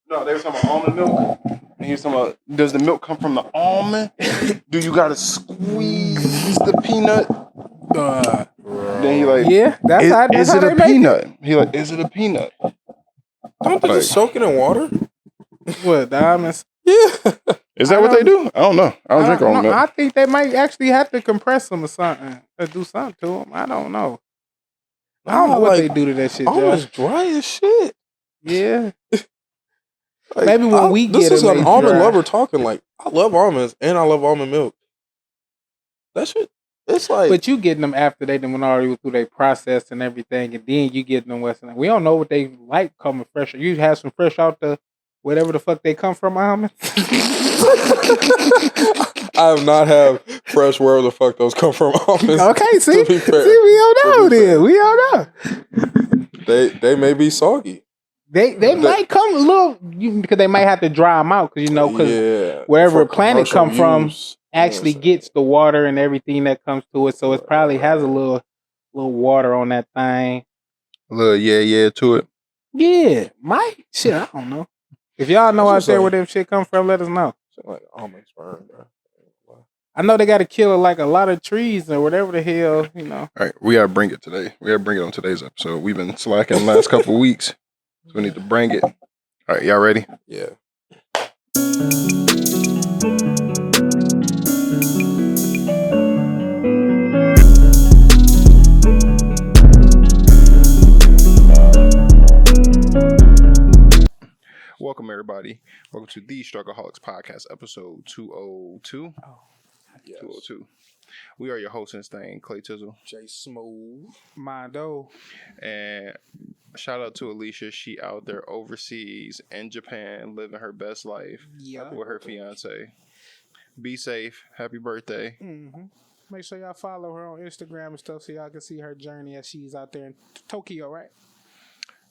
No, they were talking about almond milk. And he was talking about, does the milk come from the almond? Do you gotta squeeze the peanut? Then he like, yeah, that's is how it they a make peanut? it. He like, is it a peanut? Don't they just soak it in water? What, diamonds? Yeah. Is that what they do? I don't know. I don't drink almond milk. I think they might actually have to compress them or something, or do something to them. I don't know. I don't know what they do to that shit, Almonds Josh. dry as shit. Yeah. Like, Maybe when we this get is them, an almond lover talking. Like, I love almonds and I love almond milk. That shit, it's like. But you getting them after they done went already through their process and everything, and then you getting them Western. We don't know what they like coming fresh. You have some fresh out the whatever the fuck they come from, almonds. I have not had fresh where the fuck those come from almonds. Okay, see, we don't know then. We don't know. They may be soggy. They might come a little because they might have to dry them out because wherever planet come from actually gets the water and everything that comes to it, so it probably has a little water on that thing. A little to it. Yeah, shit. I don't know. If y'all know out there where them shit come from, let us know. Like almond sperm, bro. I know they got to kill like a lot of trees or whatever the hell, All right, we gotta bring it today. We gotta bring it on today's episode. We've been slacking the last couple of weeks. So we need to bring it. All right, y'all ready? Yeah. Welcome, everybody. Welcome to the Struggleaholics Podcast, episode 202. Yes. 202. We are your hosts and thing, Clay Tizzle. Jay Smooth. Mondo. And shout out to Alicia. She out there overseas in Japan living her best life with her fiance. Be safe. Happy birthday. Mm-hmm. Make sure y'all follow her on Instagram and stuff so y'all can see her journey as she's out there in Tokyo, right?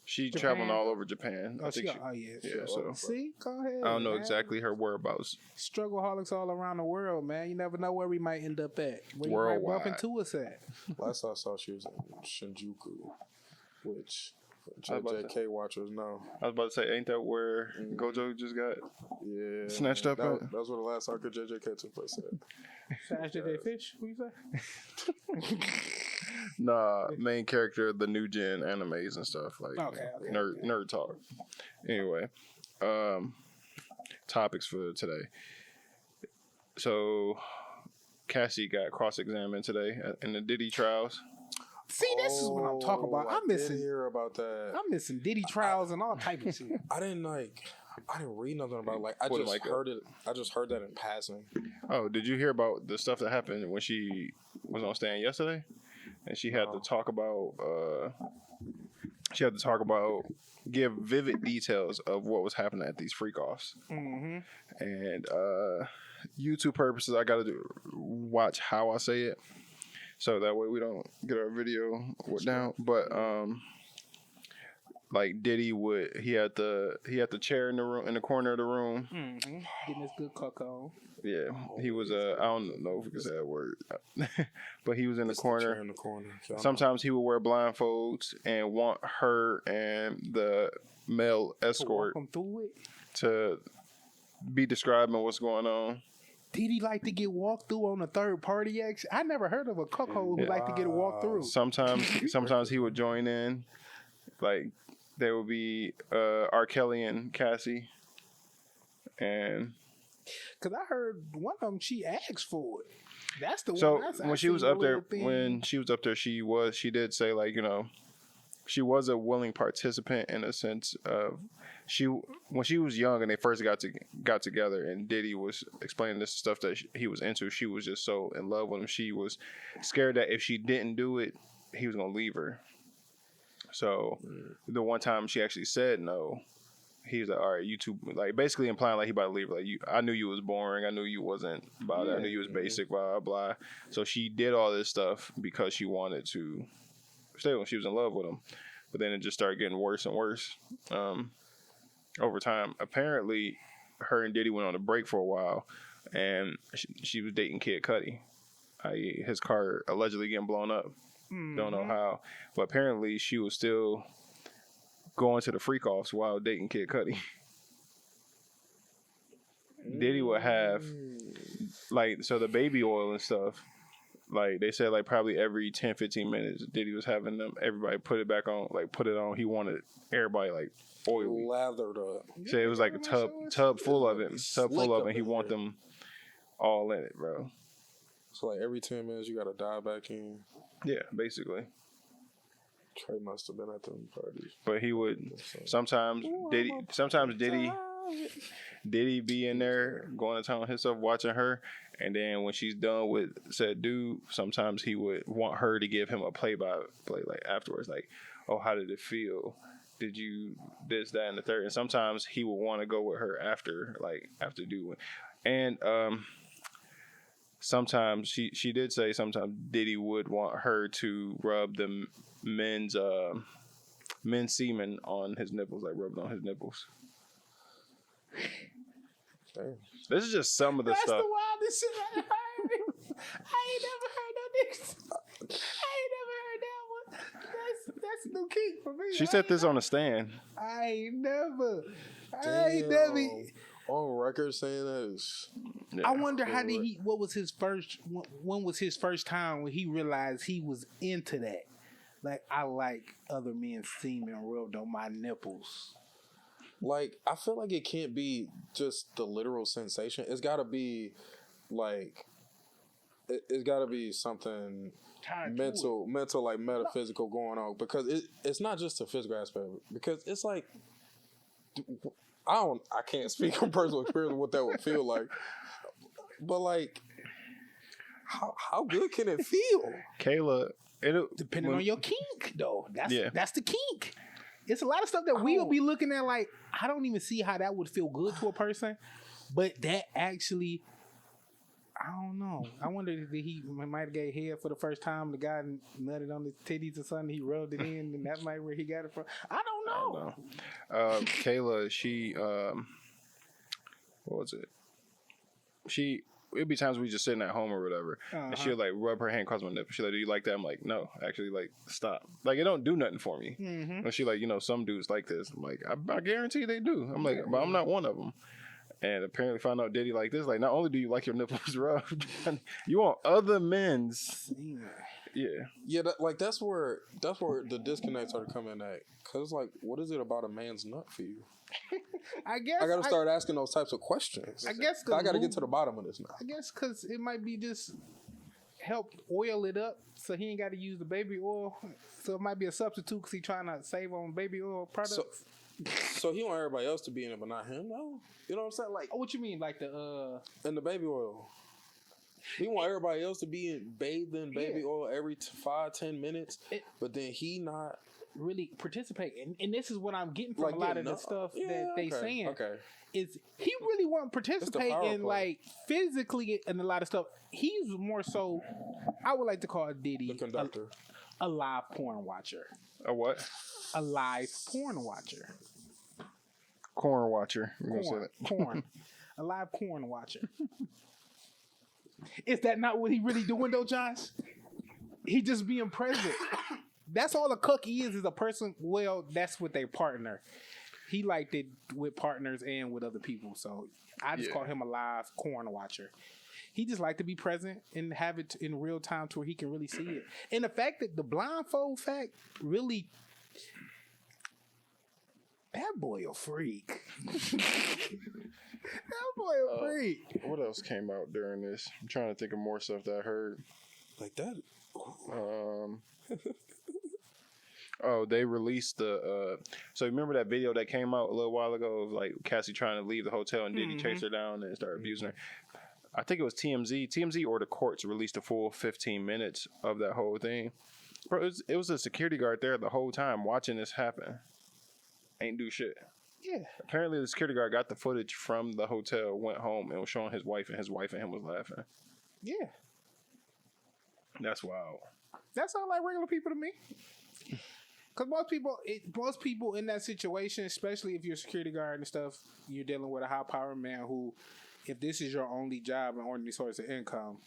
She traveling all over Japan. Oh, yeah. So see, go ahead. I don't know exactly her whereabouts. Struggleaholics all around the world, man. You never know where we might end up at. Where Worldwide. you might bump into us at. Last I saw, she was in Shinjuku, which JJK watchers know. I was about to say, ain't that where Gojo just got snatched up at? That was where the last arc of JJK took place at. Snatched at that fish? What you say? Nah, main character of the new gen animes and stuff like nerd talk. Anyway, topics for today. So, Cassie got cross-examined today in the Diddy trials. See, this is what I'm talking about. I'm missing. Hear about that. I'm missing Diddy trials and all type of shit. I didn't read nothing about it. I just heard it. I just heard that in passing. Oh, did you hear about the stuff that happened when she was on stand yesterday? And she had to talk about. Give vivid details of what was happening at these freak-offs. Mm-hmm. And YouTube purposes, I got to watch how I say it, so that way we don't get our video down. But like Diddy he had the chair in the room, in the corner of the room, getting his good cocoa. Yeah, he was I don't know if we can say that word, but he was in the corner. In the corner. Sometimes he would wear blindfolds and want her and the male escort to be describing what's going on. Did he like to get walked through on a third party action? I never heard of a cuckold who like to get walked through. Sometimes he would join in, like there would be R. Kelly and Cassie, and. Cause I heard one of them she asked for it. That's the one. So when she was up there, she did say, like, you know, she was a willing participant in a sense of when she was young and they first got together and Diddy was explaining this stuff that he was into. She was just so in love with him. She was scared that if she didn't do it, he was gonna leave her. So the one time she actually said no. He was like, all right, you two, like basically implying like he about to leave. Like I knew you was boring. I knew you wasn't about it. I knew you was basic, blah, blah, blah. So she did all this stuff because she wanted to stay with him. She was in love with him. But then it just started getting worse and worse over time. Apparently, her and Diddy went on a break for a while, and she was dating Kid Cudi. His car allegedly getting blown up. Mm-hmm. Don't know how. But apparently, she was still going to the freak-offs while dating Kid Cudi. Diddy would have like so the baby oil and stuff. Like they said, like probably every 10, 15 minutes, Diddy was having them. Everybody put it back on, like put it on. He wanted everybody like oily, lathered up. So it was like a tub full of it, and he want them all in it, bro. So like every 10 minutes, you got to dive back in. Yeah, basically. Trey must have been at them parties. But he would sometimes Diddy be in there going to town on himself watching her, and then when she's done with said dude, sometimes he would want her to give him a play-by-play like afterwards, like, oh, how did it feel? Did you this, that, and the third? And sometimes he would want to go with her after doing, and sometimes she did say sometimes Diddy would want her to rub the men's semen on his nipples, like rub it on his nipples. Damn. This is just some of the stuff. That's the wildest shit I heard. I ain't never heard no niggas. I ain't never heard that one. That's a new kink for me. She said this on the stand. I ain't never. On record saying that is. Yeah, I wonder what was his first? When was his first time when he realized he was into that? Like, I like other men's semen rubbed on my nipples. Like, I feel like it can't be just the literal sensation. It's got to be, like, it's got to be something mental, like metaphysical going on. Because it's not just a physical aspect. Because it's like, I can't speak from personal experience of what that would feel like. But, like, how good can it feel? Kayla, depending on your kink, though. That's the kink. It's a lot of stuff that we'll be looking at like, I don't even see how that would feel good to a person. But that actually, I don't know. I wonder if he might have gave head for the first time. The guy nutted on his titties or something. He rubbed it in, and that might be where he got it from. I don't know. Kayla, she, what was it? It'd be times we just sitting at home or whatever, and she'll like rub her hand across my nipple. She's like, "Do you like that?" I'm like, "No, actually, like, stop. Like, it don't do nothing for me." Mm-hmm. And she like, some dudes like this. I'm like, I guarantee they do. I'm like, but I'm not one of them. And apparently, found out Diddy like this. Like, not only do you like your nipples rubbed, you want other men's. Yeah. That's where the disconnect started coming at. Cause like, what is it about a man's nut for you? I guess I got to start asking those types of questions. I guess I got to get to the bottom of this now. I guess because it might be just help oil it up, so he ain't got to use the baby oil. So it might be a substitute because he's trying to save on baby oil products. So he want everybody else to be in it, but not him, though. You know what I'm saying? Like, what you mean, like the in the baby oil? He want everybody else to be bathed in baby oil every 5-10 minutes, but then he not really participate. And this is what I'm getting from a lot of the stuff that they saying. Okay. Is he really want to participate in like physically in a lot of stuff? He's more so, I would like to call Diddy the conductor, a live porn watcher. A what? A live porn watcher. Corn watcher. We're gonna say that. Porn. A live porn watcher. Is that not what he really doing though, Josh? He just being present. That's all a cookie is a person. Well, that's with their partner. He liked it with partners and with other people. So I just call him a live corn watcher. He just like to be present and have it in real time to where he can really see it. And the fact that the blindfold fact really, that boy a freak. That boy a freak. What else came out during this? I'm trying to think of more stuff that I heard. Like that. They released the. So remember that video that came out a little while ago of like Cassie trying to leave the hotel and Diddy chased her down and started abusing her. I think it was TMZ or the courts released a full 15 minutes of that whole thing. Bro, it was a security guard there the whole time watching this happen. Ain't do shit. Yeah. Apparently the security guard got the footage from the hotel, went home, and was showing his wife, and his wife and him was laughing. Yeah. That's wild. That sounds like regular people to me. Because most people in that situation, especially if you're a security guard and stuff, you're dealing with a high-powered man who, if this is your only job and only source of income,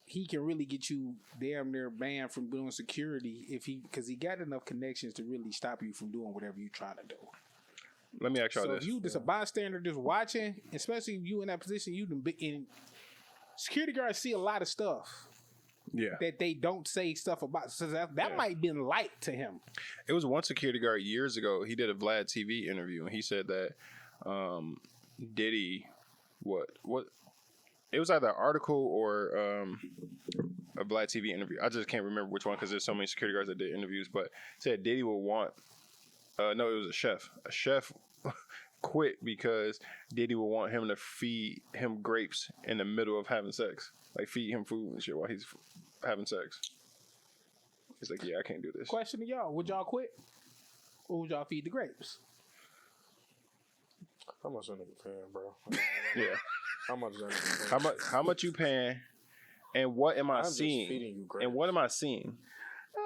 he can really get you damn near banned from doing security because he got enough connections to really stop you from doing whatever you're trying to do. let me ask y'all so this. if you just a bystander just watching, especially if you in that position, you done in security guards see a lot of stuff. Yeah. That they don't say stuff about. So that might have been light to him. It was one security guard years ago. He did a Vlad TV interview, and he said that Diddy, what? It was either an article or a Vlad TV interview. I just can't remember which one because there's so many security guards that did interviews. But said Diddy would want. No, it was a chef. A chef quit because Diddy would want him to feed him grapes in the middle of having sex. Like feed him food and shit while he's having sex. He's like, yeah, I can't do this. Question to y'all: would y'all quit, or would y'all feed the grapes? How much that nigga paying, bro? Yeah. How much that nigga paying? How much you paying? And what am I seeing? Just feeding you grapes. And what am I seeing?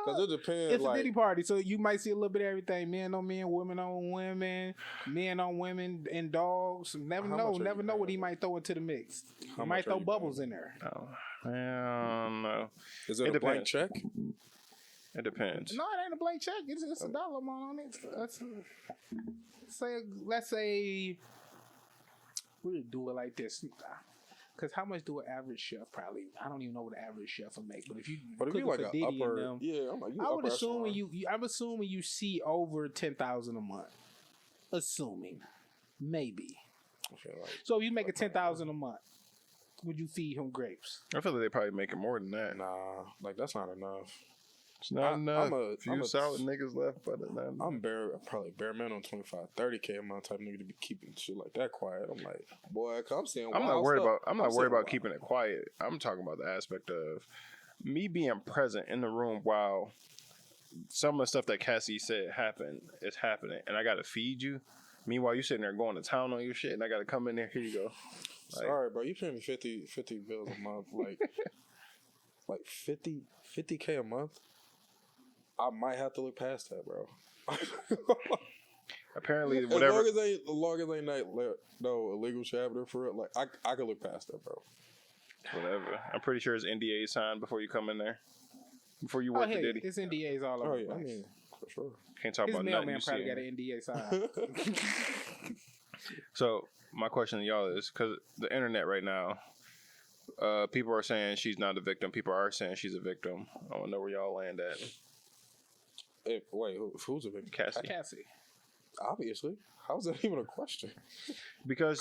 Because it depends. It's a Diddy party, so you might see a little bit of everything: men on men, women on women, men on women, and dogs. Never know what he might throw into the mix. He might throw bubbles in there. Oh, man, no. Is it a blank check? It depends. No, it ain't a blank check. It's a dollar amount on it. Let's say we'll do it like this. Because how much do an average chef probably? I don't even know what an average chef will make. But if you like an upper, them, yeah, I'm like, I would assume I'm assuming you see over 10,000 a month. Assuming, maybe. So if you make 10,000 a month, would you feed him grapes? I feel like they probably make it more than that. Nah, like that's not enough. It's not enough. A few solid niggas left, but I'm probably bare minimum 25, 30K a month type nigga to be keeping shit like that quiet. I'm like, boy, I'm seeing. I'm not worried about keeping it quiet. I'm talking about the aspect of me being present in the room while some of the stuff that Cassie said is happening, and I got to feed you. Meanwhile, you sitting there going to town on your shit, and I got to come in there. Here you go. Like, sorry, bro, you paying me 50 bills a month, like 50K a month. I might have to look past that, bro. Apparently, whatever. As long as ain't no illegal shit happening for it, like I can look past that, bro. Whatever. I'm pretty sure it's NDA signed before you come in there. Before you work for Diddy. It's NDAs all over. Oh yeah, I mean, for sure. Can't talk about nothing. His mailman probably got an NDA signed. So my question to y'all is, because the internet right now, people are saying she's not a victim. People are saying she's a victim. I want to know where y'all land at. Wait, who's a victim? Cassie. Obviously. How's that even a question? Because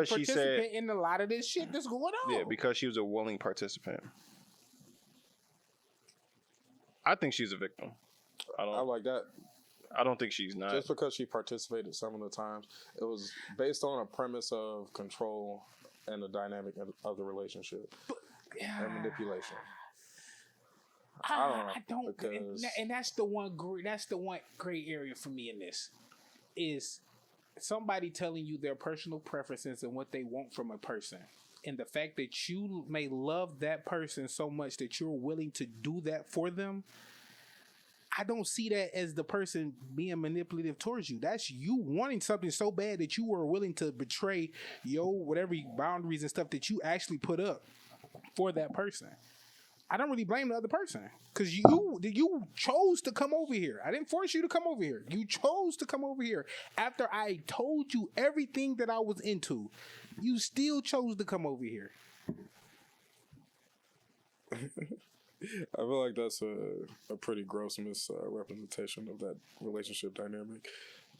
she said in a lot of this shit that's going on. Yeah, because she was a willing participant. I think she's a victim. I like that. I don't think she's not. Just because she participated some of the times, it was based on a premise of control and the dynamic of the relationship and manipulation. I don't, and that's the one gray area for me in this is somebody telling you their personal preferences and what they want from a person, and the fact that you may love that person so much that you're willing to do that for them. I don't see that as the person being manipulative towards you. That's you wanting something so bad that you were willing to betray whatever boundaries and stuff that you actually put up for that person. I don't really blame the other person because you chose to come over here. I didn't force you to come over here. You chose to come over here after I told you everything that I was into. You still chose to come over here. I feel like that's a pretty gross misrepresentation of that relationship dynamic.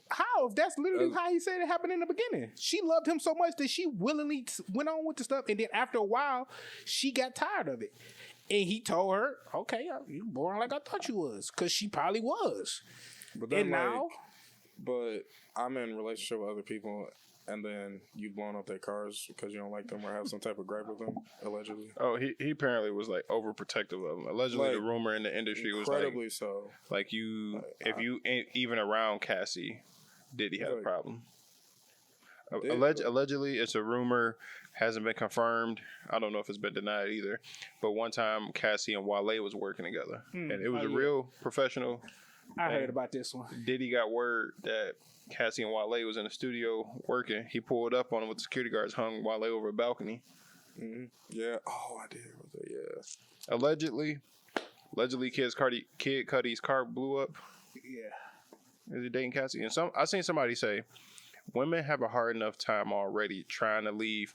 How? If that's literally how he said it happened in the beginning. She loved him so much that she willingly went on with the stuff, and then after a while, she got tired of it. And he told her, okay, you boring like I thought you was. Because she probably was. But then, but I'm in a relationship with other people, and then you blowing up their cars because you don't like them or have some type of gripe with them, allegedly. Oh, he apparently was like overprotective of them. Allegedly, the rumor in the industry was incredibly so. Like if you ain't even around Cassie, Diddy had a problem. Allegedly, it's a rumor, hasn't been confirmed. I don't know if it's been denied either. But one time, Cassie and Wale was working together, and it was real professional. I heard about this one. Diddy got word that Cassie and Wale was in the studio working. He pulled up on him with the security guards, hung Wale over a balcony. Mm-hmm. Yeah. Oh, I did. Yeah. Allegedly, Kid Cudi's car blew up. Yeah. Is he dating Cassie? And I seen somebody say women have a hard enough time already trying to leave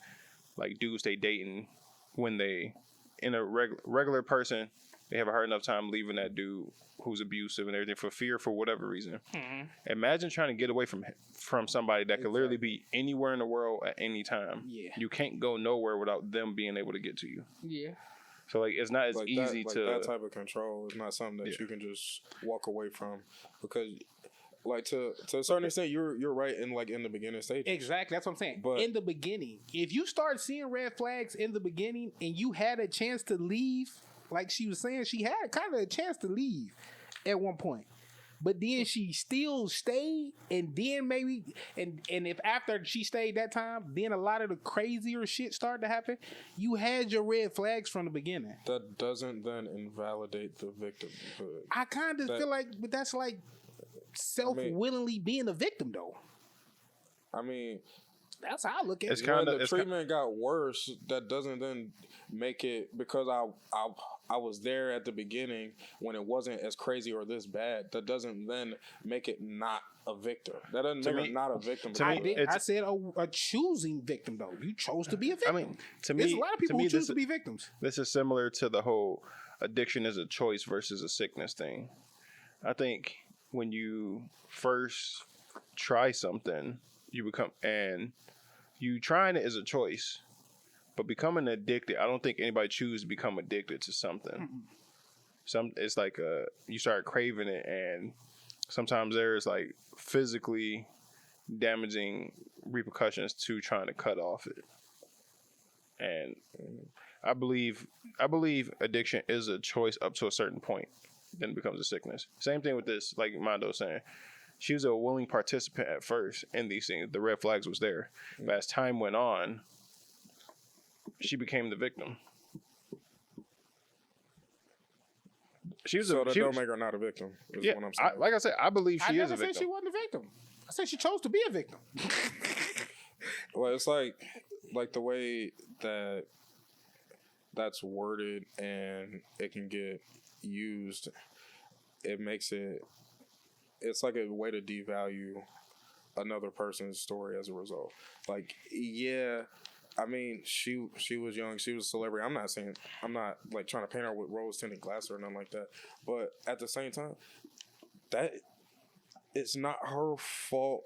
like dudes they dating when they in a regular person. They have a hard enough time leaving that dude who's abusive and everything for fear for whatever reason. Mm-hmm. Imagine trying to get away from somebody that could literally be anywhere in the world at any time. Yeah. You can't go nowhere without them being able to get to you. Yeah. So like it's not as easy to that type of control is not something that you can just walk away from because like to a certain extent you're right in the beginning stage. Exactly, that's what I'm saying. But in the beginning, if you start seeing red flags in the beginning and you had a chance to leave, like she was saying, she had kind of a chance to leave at one point. But then she still stayed, and then maybe, and if after she stayed that time, then a lot of the crazier shit started to happen. You had your red flags from the beginning. That doesn't then invalidate the victimhood. I kind of feel like that's like self-willingly being a victim, though. I mean, that's how I look at it. When the treatment got worse, that doesn't then make it because I was there at the beginning when it wasn't as crazy or this bad. That doesn't then make it not a victim. That doesn't make it not a victim. I said a choosing victim though. You chose to be a victim. I mean, there's a lot of people who choose to be victims. This is similar to the whole addiction is a choice versus a sickness thing. I think when you first try something, you become and you trying it is a choice. But becoming addicted, I don't think anybody chooses to become addicted to something. It's like you start craving it, and sometimes there's like physically damaging repercussions to trying to cut off it. And I believe addiction is a choice up to a certain point, then it becomes a sickness. Same thing with this, like Mondo saying. She was a willing participant at first in these things. The red flags was there. But as time went on, she became the victim. Don't make her not a victim. Is what I'm saying. Like I said, I believe she is a victim. I never said she wasn't a victim. I said she chose to be a victim. Well, it's like the way that's worded and it can get used. It makes it. It's like a way to devalue another person's story as a result. Like, yeah. I mean, she was young. She was a celebrity. I'm not like trying to paint her with rose-tinted glasses or nothing like that. But at the same time, that it's not her fault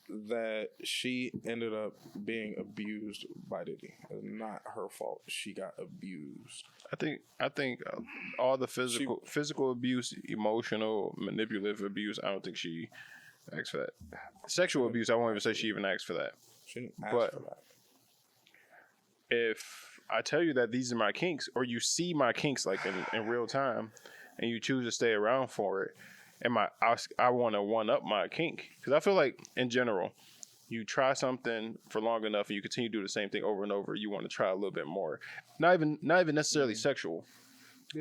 that she ended up being abused by Diddy. It's not her fault. She got abused. I think all the physical abuse, emotional, manipulative abuse. I don't think she asked for that. Sexual abuse. I won't even say she even asked for that. She didn't ask for that. If I tell you that these are my kinks, or you see my kinks like in real time, and you choose to stay around for it, and I want to one up my kink, because I feel like in general, you try something for long enough and you continue to do the same thing over and over, you want to try a little bit more. Not even necessarily sexual.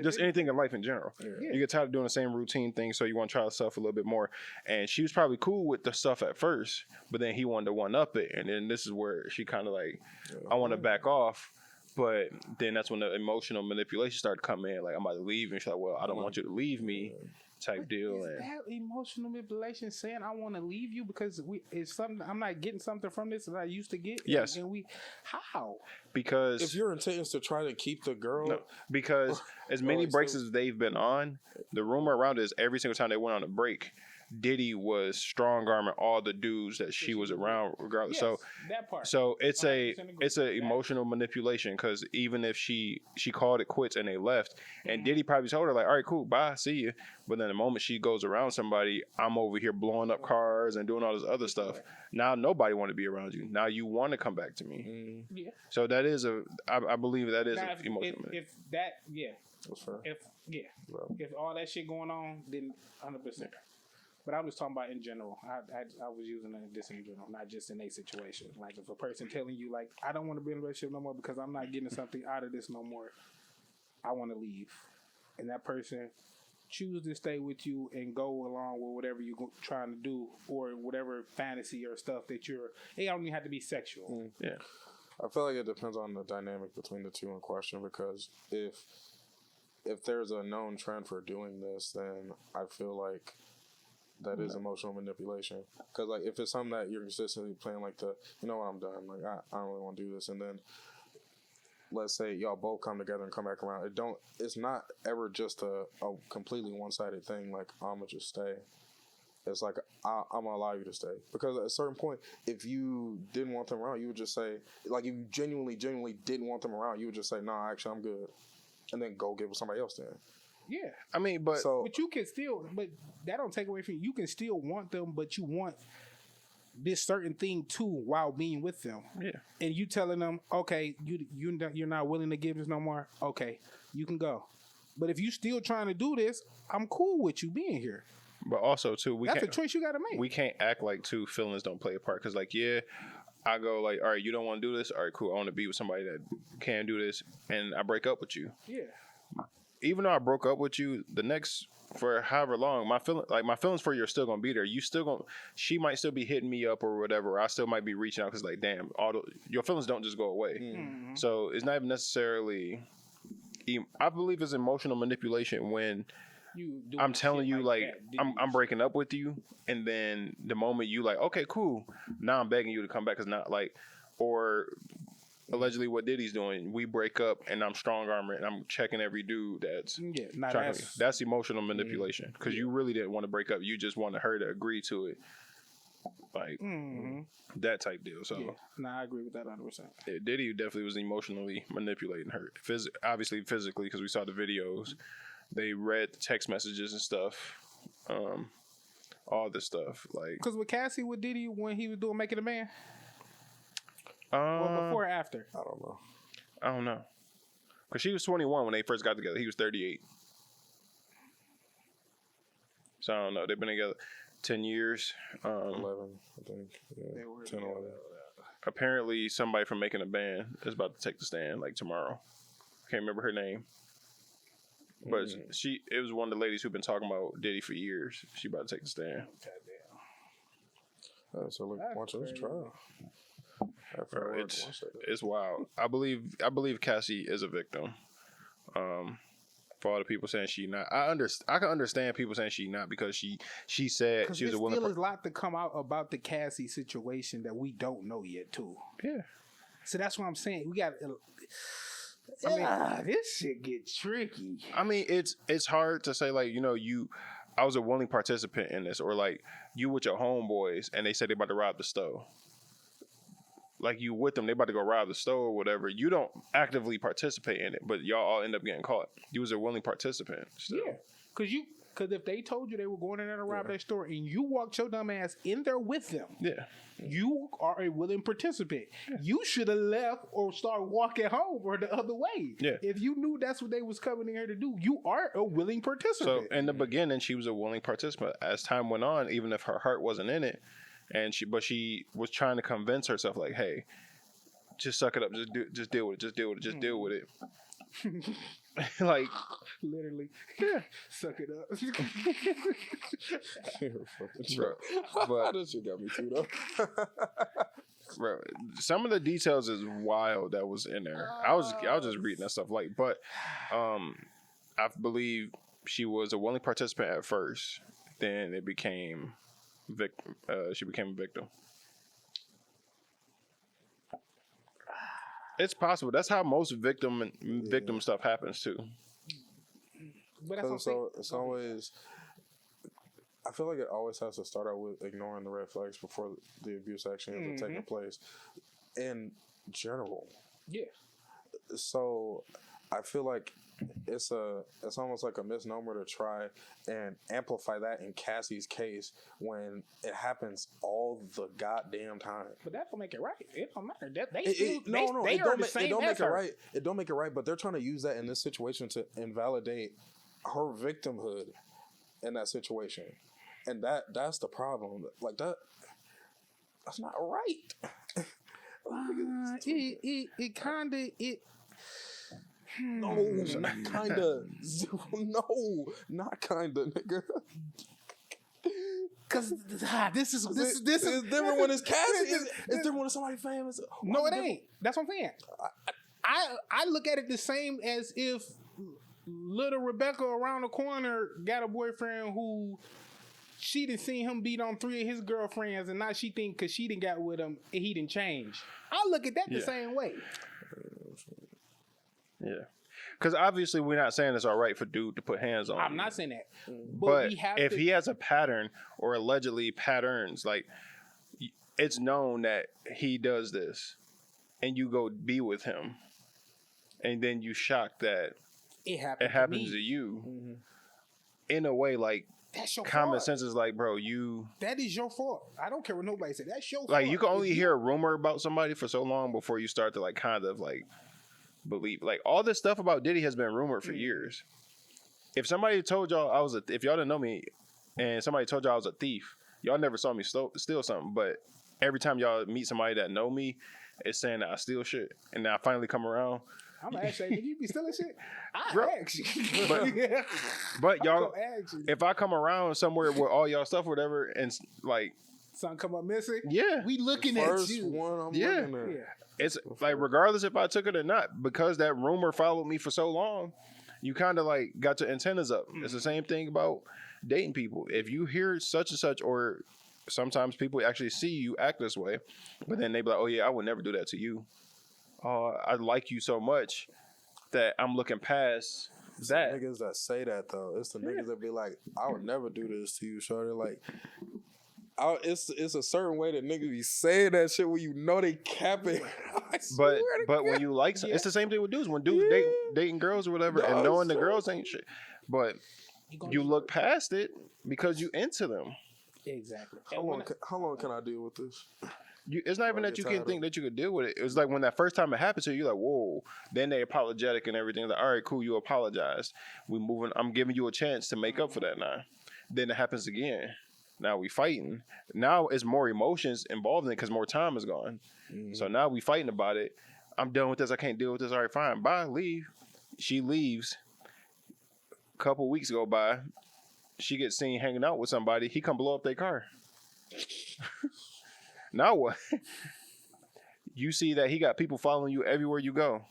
Just anything in life in general. Yeah. You get tired of doing the same routine thing, so you want to try stuff a little bit more. And she was probably cool with the stuff at first, but then he wanted to one-up it. And then this is where she kind of like, I want to back off. But then that's when the emotional manipulation started to come in. Like, I'm about to leave. And she's like, well, I don't want you to leave me type deal. Is that emotional manipulation saying I want to leave you because it's something I'm not getting something from this that I used to get? Yes. And how? Because if your intent is to try to keep the girl, no, because as many breaks as they've been on, the rumor around it is every single time they went on a break, Diddy was strong arming all the dudes that she was around, regardless. Yes, that part. So it's a emotional manipulation, because even if she called it quits and they left, and Diddy probably told her like, all right, cool, bye, see you. But then the moment she goes around somebody, I'm over here blowing up cars and doing all this other stuff. Now nobody want to be around you. Now you want to come back to me. Yeah. So that is I believe that is emotional. If that, yeah. That's fair. If all that shit going on, then 100%. But I was talking about in general. I was using this in general, not just in a situation. Like if a person telling you like, I don't want to be in a relationship no more because I'm not getting something out of this no more, I want to leave. And that person choose to stay with you and go along with whatever you're trying to do or whatever fantasy or stuff that it don't even have to be sexual. Yeah. I feel like it depends on the dynamic between the two in question, because if there's a known trend for doing this, then I feel like that is emotional manipulation. Because like if it's something that you're consistently playing, like you know what, I'm done. Like I don't really want to do this, and then let's say y'all both come together and come back around. It's not ever just a completely one-sided thing. Like I'm gonna just stay. It's like I'm gonna allow you to stay, because at a certain point, if you didn't want them around, you would just say, like, if you genuinely didn't want them around, you would just say, nah, actually I'm good, and then go get with somebody else then. Yeah, I mean, but you can still, but that don't take away from you. You can still want them, but you want this certain thing too while being with them. Yeah, and you telling them, okay, you're not willing to give this no more. Okay, you can go. But if you still trying to do this, I'm cool with you being here. But also too, that's a choice you got to make. We can't act like two feelings don't play a part. Because like, yeah, I go like, all right, you don't want to do this. All right, cool. I want to be with somebody that can do this, and I break up with you. Yeah. Even though I broke up with you, the next for however long, my feelings for you are still gonna be there. You still gonna, she might still be hitting me up or whatever. Or I still might be reaching out because like, damn, your feelings don't just go away. Mm-hmm. So it's not even necessarily. I believe it's emotional manipulation when. I'm telling you, like I'm breaking up with you, and then the moment you like, okay, cool, now I'm begging you to come back, because not like, or allegedly what Diddy's doing, we break up and I'm strong arming and I'm checking every dude that's that's emotional manipulation, because you really didn't want to break up, you just wanted her to agree to it, like that type deal. So I agree with that 100%. Yeah, Diddy definitely was emotionally manipulating her, obviously physically, because we saw the videos. They read the text messages and stuff, all this stuff. Like, because with Cassie, with Diddy, when he was doing Making a Man, well, before or after, I don't know, because she was 21 when they first got together. He was 38, so I don't know. They've been together 10 years. 11, I think. Yeah, 10, 11. Apparently, somebody from Making a Band is about to take the stand like tomorrow. Can't remember her name. But it was one of the ladies who've been talking about Diddy for years. She about to take the stand. So look, watch this trial. Bro, it's wild. I believe Cassie is a victim. For all the people saying she not, I can understand people saying she not, because she said she was a willing. There's a lot to come out about the Cassie situation that we don't know yet too. Yeah. So that's what I'm saying. We got. I mean, this shit get tricky. I mean, it's hard to say, like, I was a willing participant in this, or like you with your homeboys and they said they about to rob the store. Like, you with them, they about to go rob the store or whatever. You don't actively participate in it, but y'all all end up getting caught. You was a willing participant still. Yeah, because if they told you they were going in there to rob that store and you walked your dumb ass in there with them, you are a willing participant. Yeah. You should have left or started walking home or the other way. Yeah. If you knew that's what they was coming in here to do, you are a willing participant. So in the beginning, she was a willing participant. As time went on, even if her heart wasn't in it, but she was trying to convince herself, like, hey, just suck it up, just deal with it, just deal with it. Like, literally, suck it up. Bro, but this shit got me too though. Bro, some of the details is wild that was in there. I was just reading that stuff, like, but I believe she was a willing participant at first. Then it became she became a victim. It's possible. That's how most victim stuff happens too. But that's it's always. I feel like it always has to start out with ignoring the red flags before the abuse actually ends up taking place. In general. Yeah. So I feel like it's almost like a misnomer to try and amplify that in Cassie's case when it happens all the goddamn time. But that don't make it right. It don't matter. It don't make it right. But they're trying to use that in this situation to invalidate her victimhood in that situation, and that's the problem. Like that's not right. No, not kinda, nigga. Because this is different when it's Cassie. It's different when it's somebody famous. No, it ain't. That's what I'm saying. I look at it the same as if little Rebecca around the corner got a boyfriend who she done seen him beat on 3 of his girlfriends, and now she think because she done got with him, he didn't change. I look at that the same way. Yeah. Because obviously we're not saying it's all right for dude to put hands on. I'm not saying that. But if he has a pattern or allegedly patterns, like it's known that he does this and you go be with him and then you shocked that it happens to you. Mm-hmm. In a way, like that's your common fault. Sense is like, bro, that is your fault. I don't care what nobody said. That's your fault. Like you can only hear a rumor about somebody for so long before you start to like kind of like believe. Like all this stuff about Diddy has been rumored for years. If somebody told y'all if y'all didn't know me and somebody told y'all I was a thief, y'all never saw me steal something. But every time y'all meet somebody that know me, it's saying that I steal shit. And then I finally come around. I'm gonna ask you, did you be stealing shit? I ask you. But y'all, if I come around somewhere with all y'all stuff or whatever and like something come up missing, we looking at you. One I'm looking at. It's like regardless if I took it or not, because that rumor followed me for so long, you kind of like got your antennas up. It's the same thing about dating people. If you hear such and such, or sometimes people actually see you act this way, but then they be like, "Oh yeah, I would never do that to you. I like you so much that I'm looking past that." Niggas that say that though, it's the niggas that be like, "I would never do this to you, shorty." Like. It's a certain way that niggas be saying that shit when you know they capping. But when you like it's the same thing with dudes. When dudes dating girls or whatever and knowing the girls ain't shit. But you look past it because you into them. Exactly. How long can I deal with this? It's not even that you can think that you could deal with it. It was like when that first time it happened to you, you're like, whoa. Then they apologetic and everything. Like, all right, cool, you apologized. We moving. I'm giving you a chance to make up for that now. Then it happens again. Now we fighting. Now it's more emotions involved in it because more time is gone. Mm-hmm. So now we fighting about it. I'm done with this. I can't deal with this. All right, fine. Bye. Leave. She leaves. A couple weeks go by. She gets seen hanging out with somebody. He come blow up their car. Now what? You see that he got people following you everywhere you go,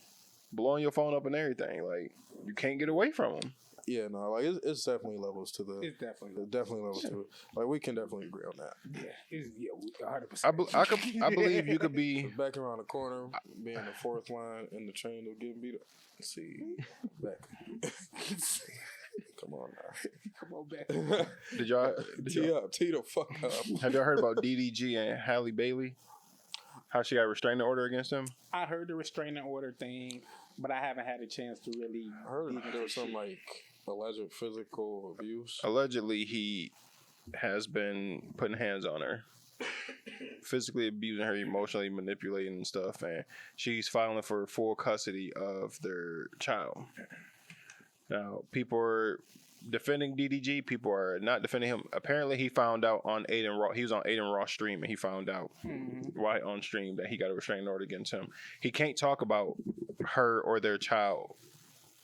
blowing your phone up and everything. Like you can't get away from him. Yeah, no, like it's definitely levels to the. It's definitely levels to it. Like we can definitely agree on that. Yeah, 100%. I believe you could be back around the corner, being the fourth line in the chain of getting beat up. Let's see, back. Come on now, come on back. Did y'all tee the fuck up? Have y'all heard about DDG and Halle Bailey? How she got a restraining order against him? I heard the restraining order thing, but I haven't had a chance to really. I heard there was some like alleged physical abuse. Allegedly, he has been putting hands on her, physically abusing her, emotionally manipulating and stuff, and she's filing for full custody of their child. Now, people are defending DDG. People are not defending him. Apparently, he found out on Aiden Ross. He was on Aiden Ross' stream, and he found out right on stream that he got a restraining order against him. He can't talk about her or their child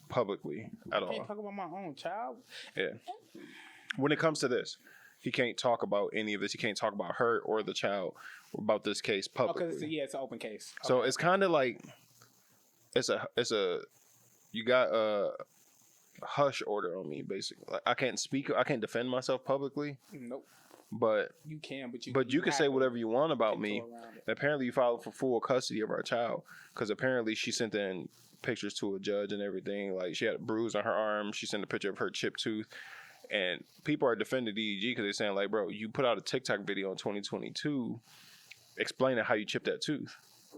publicly at all. I can't talk about my own child? Yeah. When it comes to this, he can't talk about any of this. He can't talk about her or the child about this case publicly. Because it's an open case. Okay. So it's kind of like you got a hush order on me, basically. Like I can't speak. I can't defend myself publicly. Nope. But you can. But you can say whatever you want about me. And apparently, you filed for full custody of our child because apparently she sent in pictures to a judge and everything. Like she had a bruise on her arm. She sent a picture of her chipped tooth. And people are defending DDG because they're saying, like, bro, you put out a TikTok video in 2022 explaining how you chipped that tooth.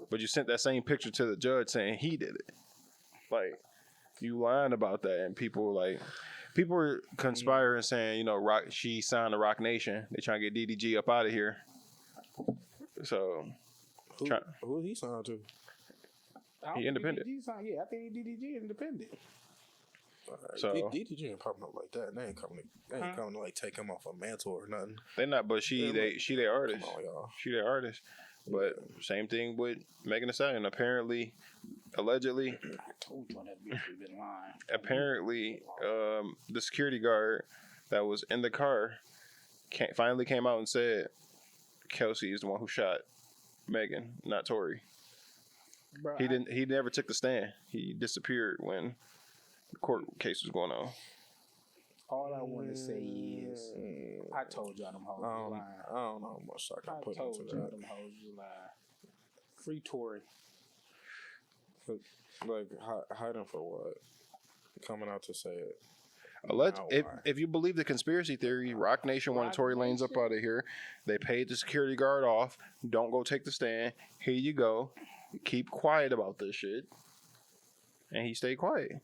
But you sent that same picture to the judge saying he did it. Like, you lying about that. And people are conspiring saying, you know, she signed the Rock Nation. They trying to get DDG up out of here. So. Who he signed to? He independent. Yeah, I think DDG independent. So DDG ain't popping up like that. They ain't coming to like take him off a mantle or nothing. They not, but she their artist. Come on, y'all. She their artist. But same thing with Megan Thee Stallion. Apparently, allegedly, I told you that bitch was been lying. Apparently, the security guard that was in the car finally came out and said Kelsey is the one who shot Megan, not Tory. Bro, he never took the stand. He disappeared when the court case was going on. All I want to say is, I told y'all them hoes was lying. I don't know how much I can put into that. I told y'all them hoes was lying. Free Tory. Like, hiding for what? Coming out to say it. If you believe the conspiracy theory, Rock Nation wanted Tory Lanez up out of here. They paid the security guard off. Don't go take the stand. Here you go. Keep quiet about this shit. And he stayed quiet.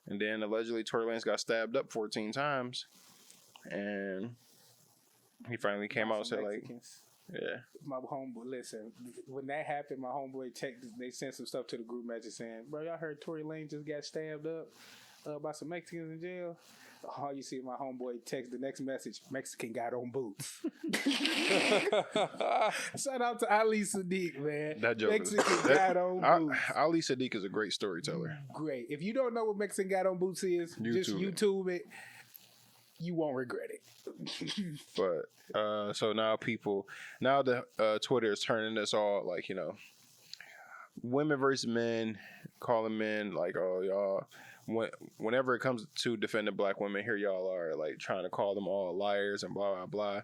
And then allegedly Tory Lanez got stabbed up 14 times. And he finally came out and said, Mexicans. like, yeah. My homeboy, listen, when that happened, my homeboy they sent some stuff to the group message saying, bro, y'all heard Tory Lanez just got stabbed up by some Mexicans in jail? All you see my homeboy text the next message, Mexican got on boots. Shout out to Ali Sadiq, man. That joke Mexican got on boots. Ali Sadiq is a great storyteller. Great. If you don't know what Mexican got on boots is, just YouTube it. You won't regret it. But so now the Twitter is turning this all like, you know, women versus men, calling men like, oh, y'all. Whenever it comes to defending black women, here y'all are like trying to call them all liars and blah blah blah.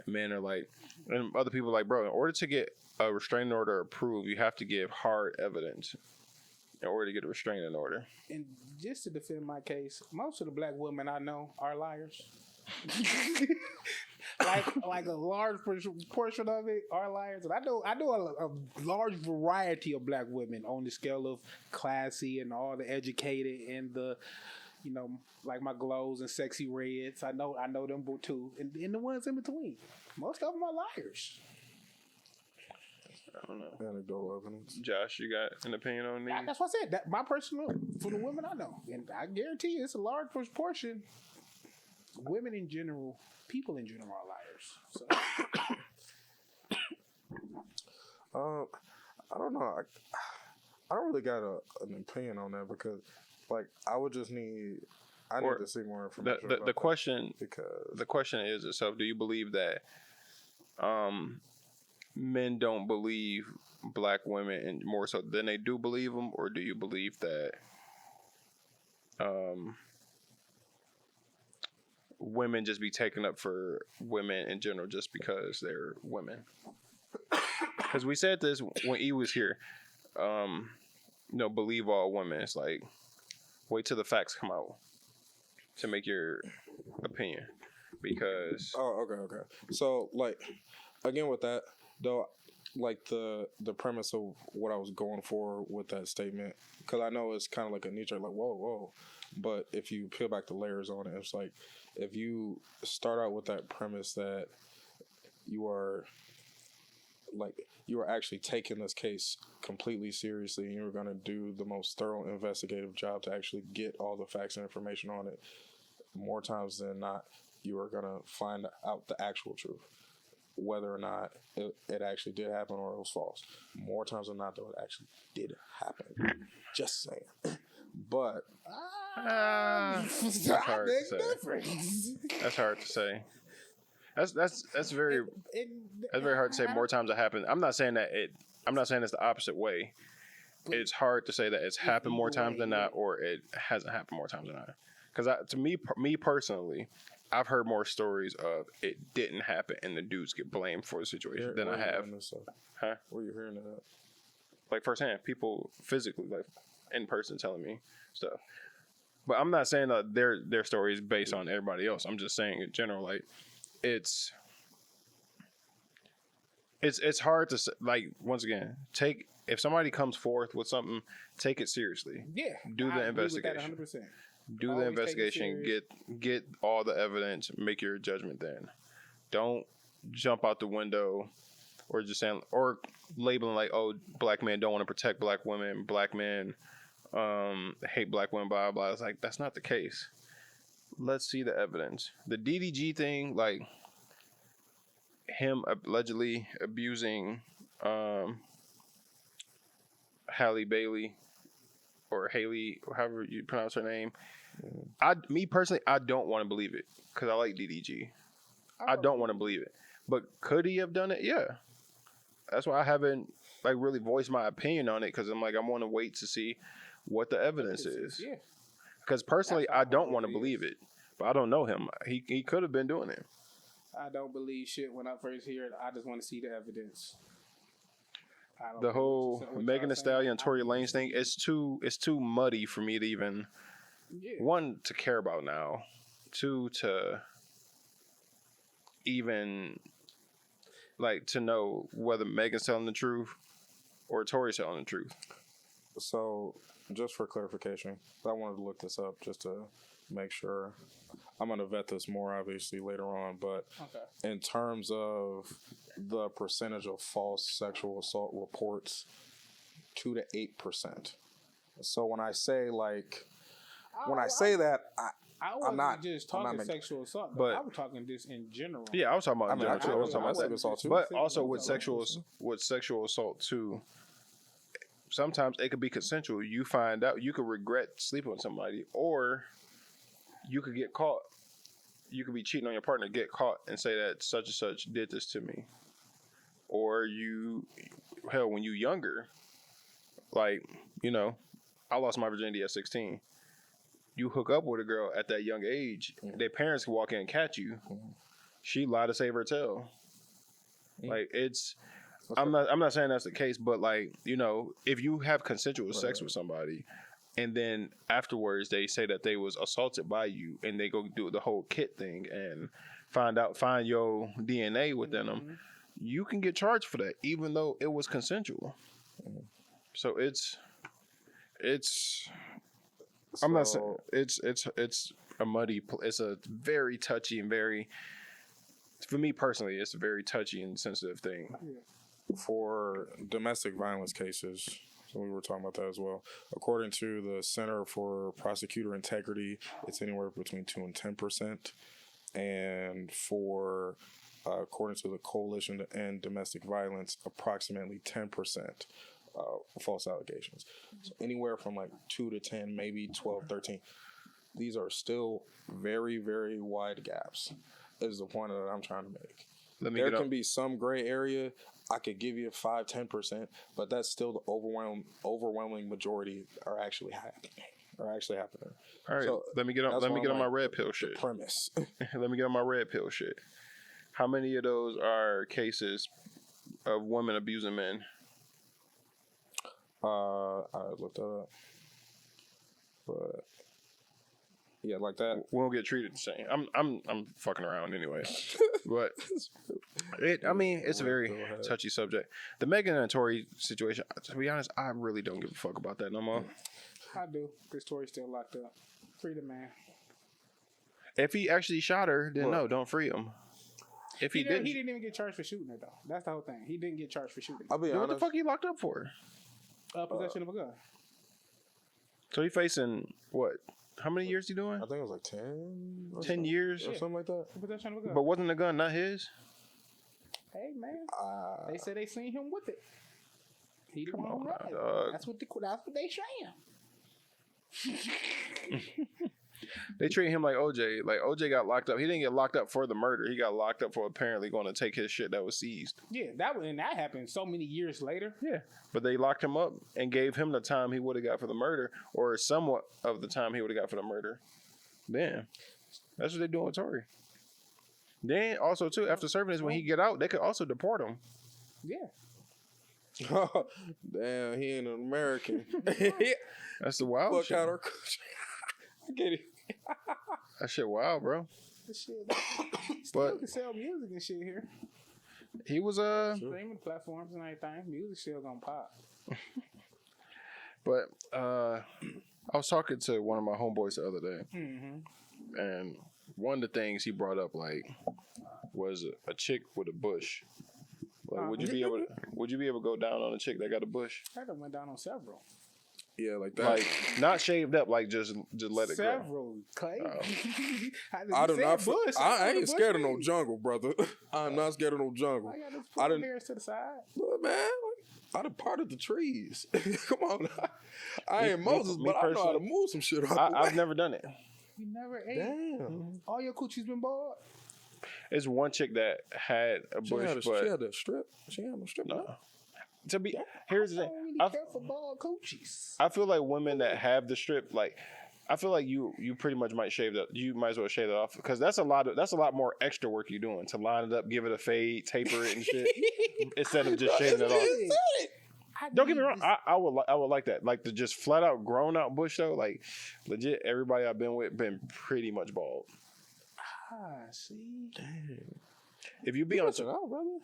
And men are like, and other people are like, bro, in order to get a restraining order approved, you have to give hard evidence in order to get a restraining order. And just to defend my case, most of the black women I know are liars. like a large portion of it are liars. And I know a large variety of black women on the scale of classy and all the educated and the, you know, like my glows and sexy reds. I know them too. And the ones in between. Most of them are liars. I don't know. Anecdotal evidence. Josh, you got an opinion on these? That's what I said. That my personal for the women I know. And I guarantee you it's a large portion. Women in general, people in general are liars. So. I don't know. I don't really got an opinion on that because, like, I need to see more information. The question is itself: do you believe that men don't believe black women and more so than they do believe them, or do you believe that women just be taken up for women in general just because they're women? Because we said this when E was here. You know, believe all women. It's like, wait till the facts come out to make your opinion. Because okay. So, like, again with that though, like the premise of what I was going for with that statement, because I know it's kind of like a knee-jerk, like whoa, but if you peel back the layers on it, it's like if you start out with that premise that you are actually taking this case completely seriously and you're going to do the most thorough investigative job to actually get all the facts and information on it, more times than not, you are going to find out the actual truth, whether or not it actually did happen or it was false. More times than not, though, it actually did happen. Just saying. But that's hard to say. That's hard to say. That's very hard to say. More times it happened. I'm not saying it's the opposite way. It's hard to say that it's happened more times than not, or it hasn't happened more times than not. Because to me personally, I've heard more stories of it didn't happen and the dudes get blamed for the situation than I have. Huh? Where you hearing that? Like firsthand, people physically, like in person, telling me stuff. But I'm not saying that their story is based on everybody else. I'm just saying in general, like it's hard to, like, once again, if somebody comes forth with something, take it seriously. Yeah, do the investigation. 100%. Do the investigation. Get all the evidence. Make your judgment then. Don't jump out the window or just saying or labeling like, oh, black men don't want to protect black women. Black men hate black women. Blah blah. It's like that's not the case. Let's see the evidence. The DDG thing, like him allegedly abusing Halle Bailey or Haley, or however you pronounce her name. Me personally, I don't want to believe it because I like DDG. I don't want to believe it, but could he have done it? Yeah, that's why I haven't like really voiced my opinion on it because I'm like I want to wait to see what the evidence is. Yeah, because personally, I don't want to believe it, But I don't know him. He could have been doing it. I don't believe shit when I first hear it. I just want to see the evidence. The whole Megan Thee Stallion and Tory Lanez thing is too muddy for me to even one to care about now, two to even like to know whether Megan's telling the truth or Tory's telling the truth. So, just for clarification, I wanted to look this up just to make sure. I'm going to vet this more, obviously, later on. But in terms of the percentage of false sexual assault reports, 2 to 8%. So when I say that, I'm not just talking sexual assault, but I was talking this in general. Yeah, I was talking about general. I was talking about assault too. But also with sexual assault too. Sometimes it could be consensual. You find out, you could regret sleeping with somebody, or you could get caught. You could be cheating on your partner, get caught, and say that such and such did this to me. Or when you younger, like, I lost my virginity at 16. You hook up with a girl at that young age, their parents can walk in and catch you. She lied to save her tail. Like, I'm not saying that's the case, but like, if you have consensual sex with somebody, and then afterwards they say that they was assaulted by you, and they go do the whole kit thing and find your DNA within them, you can get charged for that, even though it was consensual. So I'm not saying it's a muddy. It's a very touchy and very, for me personally, it's a very touchy and sensitive thing. For domestic violence cases, so we were talking about that as well. According to the Center for Prosecutor Integrity, it's anywhere between 2 and 10%, and for according to the Coalition to End Domestic Violence, approximately 10%. False allegations. So anywhere from like 2 to 10, maybe 12, 13. These are still very, very wide gaps, is the point that I'm trying to make. There can be some gray area. I could give you 5, 10%, but that's still the overwhelming majority are actually happening. All right, so let me get on my red pill shit. Premise. Let me get on my red pill shit. How many of those are cases of women abusing men? I looked that up, but yeah, like that. We won't get treated the same. I'm fucking around anyway, but it's a very touchy subject. The Megan and Tory situation. To be honest, I really don't give a fuck about that no more. I do, because Tory's still locked up. Free the man. If he actually shot her, then no, don't free him. If he didn't even get charged for shooting her though. That's the whole thing. He didn't get charged for shooting. I'll be honest. What the fuck he locked up for? Possession of a gun. So he facing what? How many years he doing? I think it was like 10. 10 years or something like that. Possession of a gun. But wasn't the gun not his? Hey man, they said they seen him with it. He didn't Come on, ride. dog. That's what they saying. They treat him like OJ. Like OJ got locked up. He didn't get locked up for the murder. He got locked up for apparently going to take his shit that was seized. Yeah, that happened so many years later. Yeah, but they locked him up and gave him the time he would have got for the murder, or somewhat of the time he would have got for the murder. Damn, that's what they're doing with Tory. Then also too, after serving this, when he get out, they could also deport him. Yeah. Damn, he ain't an American. That's the wild shit. Out our country. I get it. That shit wild, bro. Still can sell music and shit here. He was streaming platforms and everything. Music still gonna pop. But I was talking to one of my homeboys the other day, and one of the things he brought up was a chick with a bush. Like, would you be able to go down on a chick that got a bush? I done went down on several. Yeah, like that. Like not shaved up, like just let it grow. Several, Clay. I do not. I ain't scared of no jungle, brother. I'm not scared of no jungle. I didn't hairs to the side. Look, man, I done parted the trees. Come on, I ain't Moses, but I know how to move some shit. I've never done it. You never ate. Damn. All your coochie's been bald. It's one chick that had a bush, but she had a strip. She had no strip. No. Here's the thing. I don't really care for bald coochies. I feel like women that have the strip, like I feel like you pretty much might shave that. You might as well shave that off because that's a lot more extra work you're doing to line it up, give it a fade, taper it and shit instead of just shaving it off. Don't get me wrong. I would like that. Like the just flat out grown out bush though. Like legit, everybody I've been with been pretty much bald. See, dang. If you be on, brother.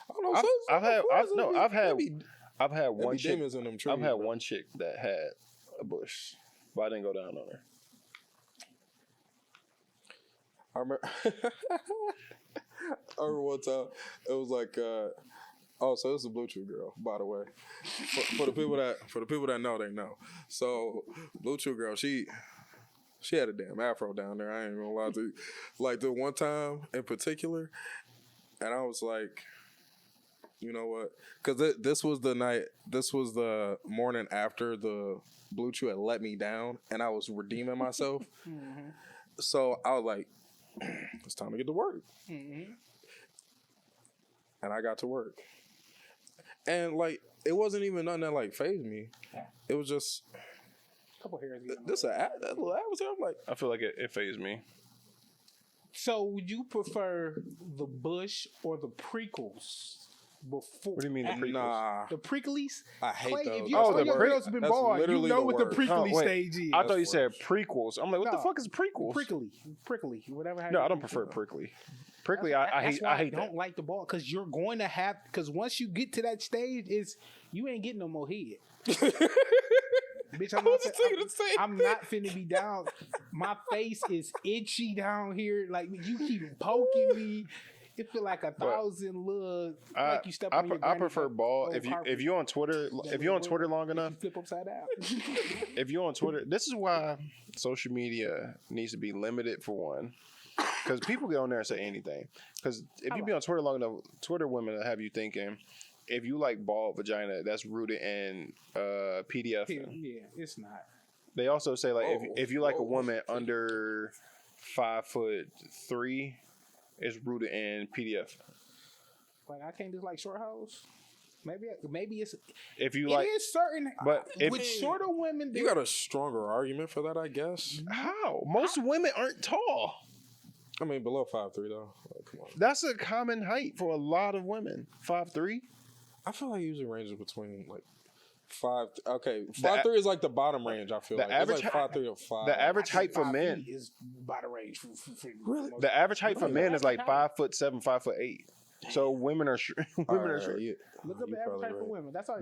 I don't know. I've had one chick. In them trees, I've had one chick that had a bush, but I didn't go down on her. I remember one time it was like, so this is a Blue Chew girl, by the way. For the people that know, they know. So Blue Chew girl, she had a damn afro down there. I ain't gonna lie to you. Like the one time in particular, and I was like, you know what? Because this was the morning after the Blue Chew had let me down, and I was redeeming myself. Mm-hmm. So I was like, it's time to get to work. Mm-hmm. And I got to work. And like, it wasn't even nothing that like fazed me. It was just a couple hairs. That little average. I'm like, I feel like it fazed me. So would you prefer the bush or the prickles? Before. What do you mean the prickles? Nah. The pricklies? I hate those. If your girl's been bald, you know what the prickly stage is. I thought you said prequels. I'm like, what the fuck is prequels? Prickly, whatever. No, I don't prefer prickly. Prickly, I hate that. I don't like the ball because you're going to have, because once you get to that stage, you ain't getting no more head. Bitch, I'm not finna be down. My face is itchy down here. Like, you keep poking me. It feel like 1,000 little like you step on your I prefer bald. If you're on Twitter, long enough, flip upside down. If you're on Twitter, this is why social media needs to be limited for one, because people get on there and say anything. Because if you be on Twitter long enough, Twitter women will have you thinking, if you like bald vagina, that's rooted in PDF. Yeah, it's not. They also say like if you like a woman under 5'3", it's rooted in PDF. Like I can't just like short hoes. Maybe it's if you like. It is certain, but with shorter women, you got a stronger argument for that, I guess. How? Most women aren't tall. I mean, below 5'3" though. Like, come on. That's a common height for a lot of women. 5'3". I feel like it usually ranges between like 5. Okay, 5'3" is like the bottom range. I feel like average it's like 5'3" to 5. The average height for men is bottom range. Really? The average height for men is like 5'7", 5'8". So women are short. Look up the average height for women. That's all.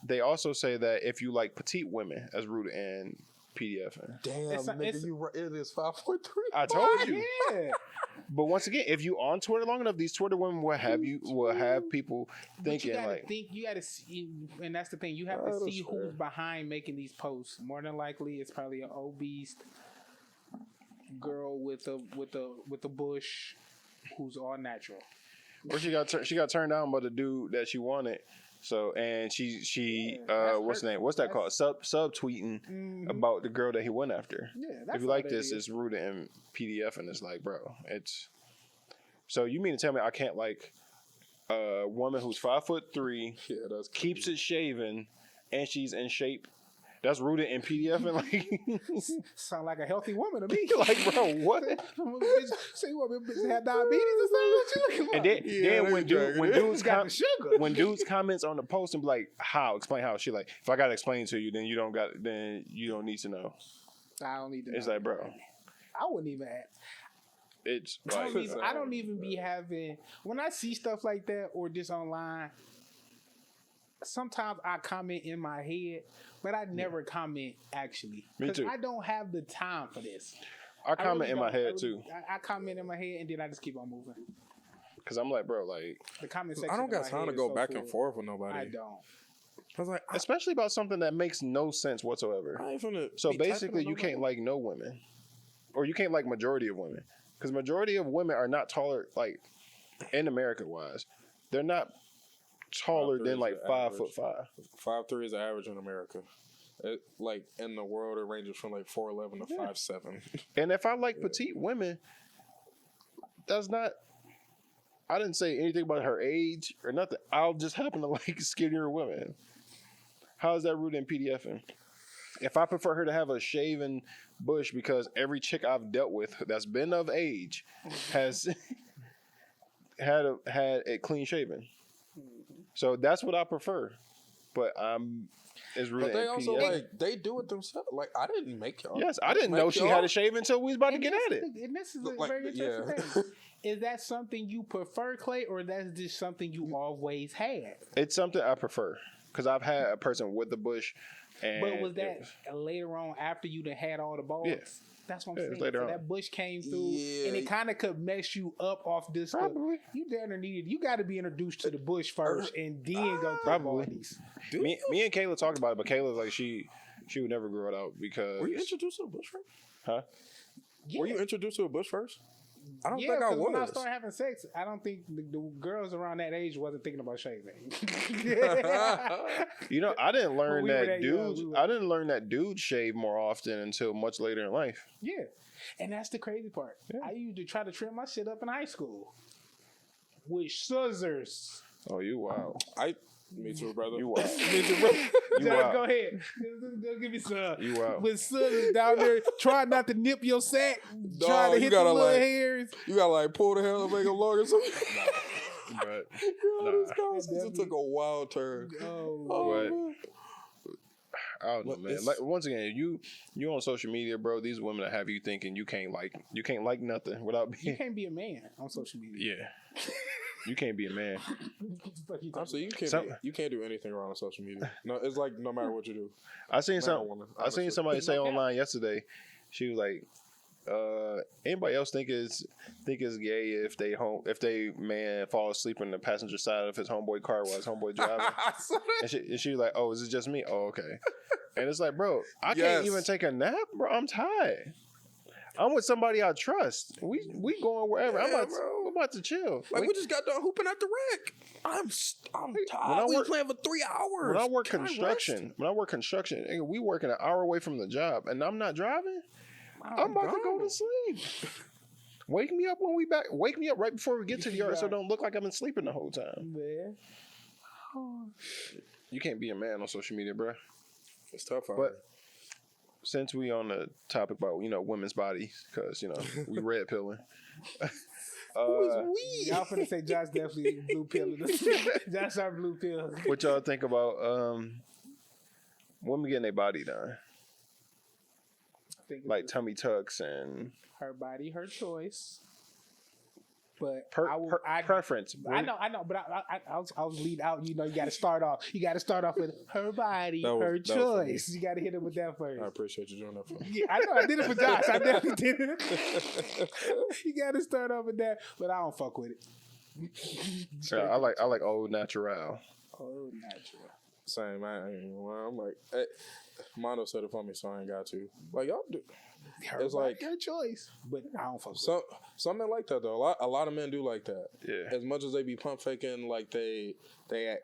They also say that if you like petite women, as rooted in PDF. Damn, nigga, it is 5'3". I told you. Yeah. But once again, if you on Twitter long enough, these Twitter women will have people thinking you gotta see, and that's the thing. You have to see who's behind making these posts. More than likely, it's probably an obese girl with a bush who's all natural. Or she got turned down by the dude that she wanted. So and she what's the name? What's that called? Subtweeting about the girl that he went after. Yeah, that's if you like this, it's rooted in PDF, and it's like, bro, it's. So you mean to tell me I can't like a woman who's 5'3", keeps it shaven, and she's in shape? That's rooted in PDF and like sound like a healthy woman to me. Like, bro, what? Say what? Bitch had diabetes or something? What you looking for? And then when dudes comments on the post and be like, "How? Explain how?" She like, if I gotta explain to you, then you don't need to know. I don't need to. It's know. like, bro, I wouldn't even ask. It's like I don't even be having when I see stuff like that or just online. Sometimes I comment in my head, but I never comment actually. Me too. I don't have the time for this. I comment in my head too. I comment in my head and then I just keep on moving. Cause I'm like, bro, like the comment section. I don't got time to go back and forth with nobody. I don't. I was like, especially about something that makes no sense whatsoever. So basically, you can't like no women, or you can't like majority of women, because majority of women are not taller. Like in America wise, they're not taller than like 5'5". 5'3" is the average in America. Like in the world, it ranges from like 4'11" to 5'7". And if I like petite women, that's not. I didn't say anything about her age or nothing. I'll just happen to like skinnier women. How is that rooted in PDFing? If I prefer her to have a shaven bush because every chick I've dealt with that's been of age has had a clean shaven. So that's what I prefer. But it's really. But they also like they do it themselves. Like I didn't make y'all. Yes, I didn't know she had a shave until we was about to get at it. And this is a very interesting thing. Is that something you prefer, Clay, or that's just something you always had? It's something I prefer because I've had a person with the bush. But was that later on after you done had all the balls? Yeah. That's what I'm saying. So that bush came through, and it kind of could mess you up off this. Probably. You got to be introduced to the bush first, and then go to the bodies. Me and Kayla talked about it, but Kayla's like she would never grow it out because. Were you introduced to a bush first? Huh? Yeah. Were you introduced to a bush first? I don't think I was. When I started having sex, I don't think the girls around that age wasn't thinking about shaving. You know, I didn't learn that dudes. I didn't learn that dudes shave more often until much later in life. Yeah, and that's the crazy part. Yeah. I used to try to trim my shit up in high school with scissors. Oh, you wow! Me too, brother. You wild. Me too, brother. John, go ahead. Go give me some. You wild. With scissors down there, trying not to nip your sack, trying to hit the little hairs. You gotta like pull the hair and make them long or something. But this conversation took a wild turn. I don't know, man. Like once again, you on social media, bro. These women that have you thinking you can't like nothing without being. You can't be a man on social media. Yeah. You can't be a man. So you can't do anything wrong on social media. No, it's like no matter what you do. I seen somebody say online yesterday. She was like, anybody else think it's gay if they man fall asleep in the passenger side of his homeboy car while his homeboy driving? and she was like, oh, is it just me? Oh, okay. And it's like, bro, I can't even take a nap, bro. I'm tired. I'm with somebody I trust. We going wherever. I'm about to chill. Like we just got done hooping at the rec. I'm tired. We playing for 3 hours. When I work construction, we working an hour away from the job, and I'm not driving. I'm about to go to sleep. Wake me up when we back. Wake me up right before we get to the yard, so it don't look like I've been sleeping the whole time. Man. You can't be a man on social media, bro. It's tough. But since we on the topic about women's bodies, because we red pilling. Who is we? Y'all finna say Josh definitely blue pilling. Josh our blue pill. What y'all think about women getting their body done? Like tummy tucks and her body, her choice. But preference. I know, but I was lead out. You got to start off. You got to start off with her body, her choice. You got to hit it with that first. I appreciate you doing that for me. Yeah, I know. I did it for Josh. I definitely did it. You got to start off with that, but I don't fuck with it. Yeah, I like old natural. Old natural. Same. I'm like, Mondo said it for me, so I ain't got to. Like y'all do. It's like your choice, but I don't fuck with it. Some men like that though. A lot of men do like that. Yeah. As much as they be pump faking, like they